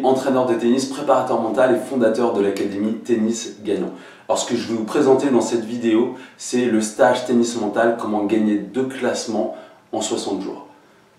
entraîneur de tennis, préparateur mental et fondateur de l'académie Tennis Gagnant. Alors ce que je vais vous présenter dans cette vidéo, c'est le stage tennis mental, comment gagner 2 classements en 60 jours.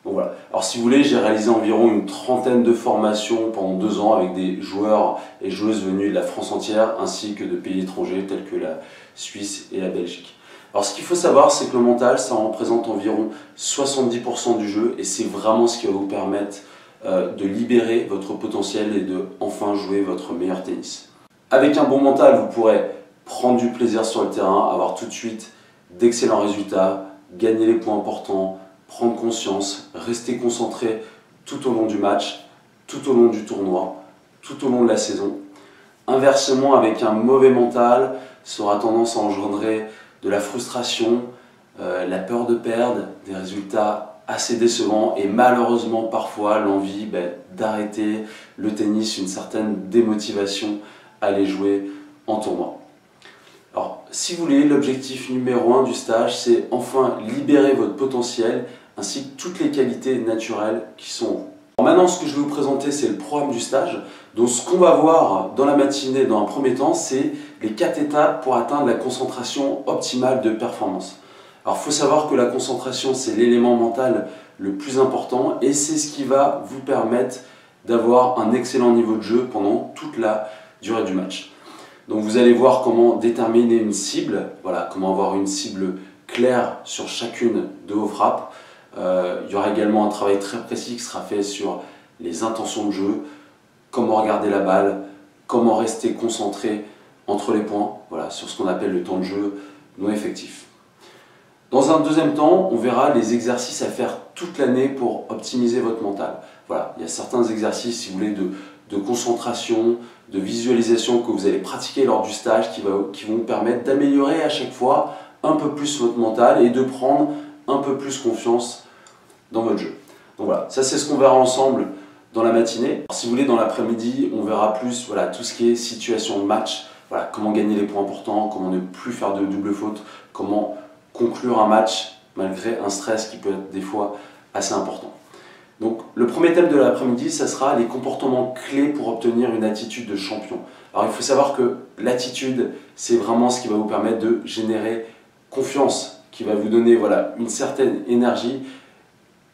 Donc voilà. Alors si vous voulez, j'ai réalisé environ une trentaine de formations pendant 2 ans avec des joueurs et joueuses venus de la France entière ainsi que de pays étrangers tels que la Suisse et la Belgique. Alors ce qu'il faut savoir, c'est que le mental, ça représente environ 70% du jeu et c'est vraiment ce qui va vous permettre de libérer votre potentiel et de enfin jouer votre meilleur tennis. Avec un bon mental, vous pourrez prendre du plaisir sur le terrain, avoir tout de suite d'excellents résultats, gagner les points importants, prendre conscience, rester concentré tout au long du match, tout au long du tournoi, tout au long de la saison. Inversement, avec un mauvais mental, ça aura tendance à engendrer de la frustration, la peur de perdre, des résultats assez décevants et malheureusement parfois l'envie d'arrêter le tennis, une certaine démotivation à aller jouer en tournoi. Alors si vous voulez, l'objectif numéro 1 du stage, c'est enfin libérer votre potentiel ainsi que toutes les qualités naturelles qui sont en vous. Alors maintenant, ce que je vais vous présenter, c'est le programme du stage. Donc ce qu'on va voir dans la matinée, dans un premier temps, c'est les 4 étapes pour atteindre la concentration optimale de performance. Alors il faut savoir que la concentration, c'est l'élément mental le plus important et c'est ce qui va vous permettre d'avoir un excellent niveau de jeu pendant toute la durée du match. Donc vous allez voir comment déterminer une cible, voilà, comment avoir une cible claire sur chacune de vos frappes. Il y aura également un travail très précis qui sera fait sur les intentions de jeu, comment regarder la balle, comment rester concentré entre les points, voilà, sur ce qu'on appelle le temps de jeu non effectif. Dans un deuxième temps, on verra les exercices à faire toute l'année pour optimiser votre mental. Voilà, il y a certains exercices, si vous voulez, de concentration, de visualisation que vous allez pratiquer lors du stage qui vont vous permettre d'améliorer à chaque fois un peu plus votre mental et de prendre un peu plus confiance dans votre jeu. Donc voilà, ça c'est ce qu'on verra ensemble dans la matinée. Alors, si vous voulez, dans l'après-midi, on verra plus voilà, tout ce qui est situation de match, voilà, comment gagner les points importants, comment ne plus faire de double faute, comment conclure un match malgré un stress qui peut être des fois assez important. Donc le premier thème de l'après-midi, ça sera les comportements clés pour obtenir une attitude de champion. Alors il faut savoir que l'attitude, c'est vraiment ce qui va vous permettre de générer confiance, qui va vous donner voilà, une certaine énergie.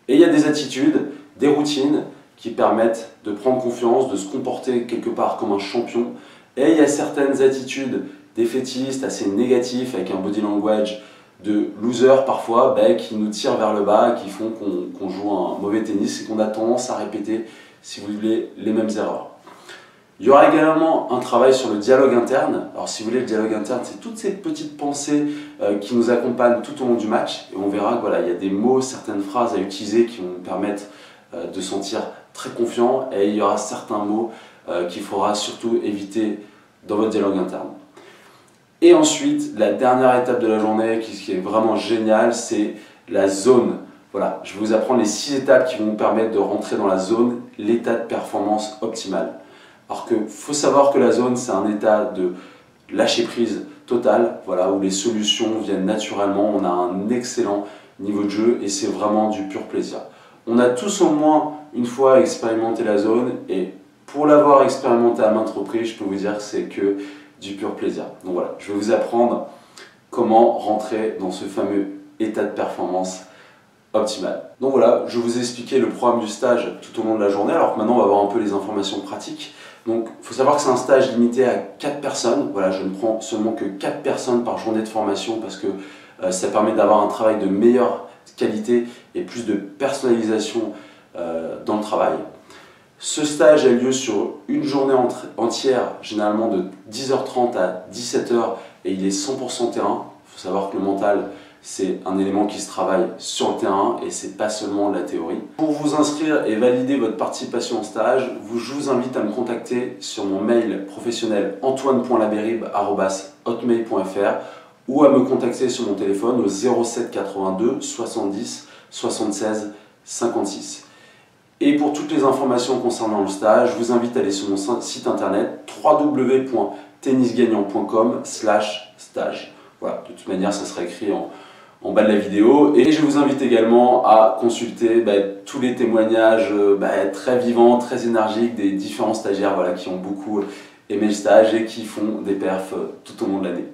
Et il y a des attitudes, des routines qui permettent de prendre confiance, de se comporter quelque part comme un champion. Et il y a certaines attitudes défaitistes, assez négatives, avec un body language de loser parfois, qui nous tirent vers le bas, qui font qu'on joue un mauvais tennis et qu'on a tendance à répéter, si vous voulez, les mêmes erreurs. Il y aura également un travail sur le dialogue interne. Alors si vous voulez, le dialogue interne, c'est toutes ces petites pensées qui nous accompagnent tout au long du match. Et on verra qu'il y a des mots, certaines phrases à utiliser qui vont nous permettre de sentir très confiant. Et il y aura certains mots qu'il faudra surtout éviter dans votre dialogue interne. Et ensuite, la dernière étape de la journée qui est vraiment géniale, c'est la zone. Voilà, je vais vous apprendre les 6 étapes qui vont vous permettre de rentrer dans la zone, l'état de performance optimal. Alors qu'il faut savoir que la zone, c'est un état de lâcher prise total, voilà, où les solutions viennent naturellement, on a un excellent niveau de jeu et c'est vraiment du pur plaisir. On a tous au moins une fois expérimenté la zone et pour l'avoir expérimenté à maintes reprises, je peux vous dire que c'est que du pur plaisir. Donc voilà, je vais vous apprendre comment rentrer dans ce fameux état de performance optimal. Donc voilà, je vous ai expliqué le programme du stage tout au long de la journée. Alors maintenant, on va voir un peu les informations pratiques. Donc il faut savoir que c'est un stage limité à 4 personnes. Voilà, je ne prends seulement que 4 personnes par journée de formation parce que ça permet d'avoir un travail de meilleure qualité et plus de personnalisation dans le travail. Ce stage a lieu sur une journée entière, généralement de 10h30 à 17h et il est 100% terrain. Il faut savoir que le mental, c'est un élément qui se travaille sur le terrain et c'est pas seulement de la théorie. Pour vous inscrire et valider votre participation au stage, je vous invite à me contacter sur mon mail professionnel antoine.laberib@hotmail.fr ou à me contacter sur mon téléphone au 07 82 70 76 56. Et pour toutes les informations concernant le stage, je vous invite à aller sur mon site internet www.tennisgagnant.com/stage. Voilà, de toute manière, ça sera écrit en en bas de la vidéo. Et je vous invite également à consulter tous les témoignages très vivants, très énergiques des différents stagiaires qui ont beaucoup aimé le stage et qui font des perfs tout au long de l'année.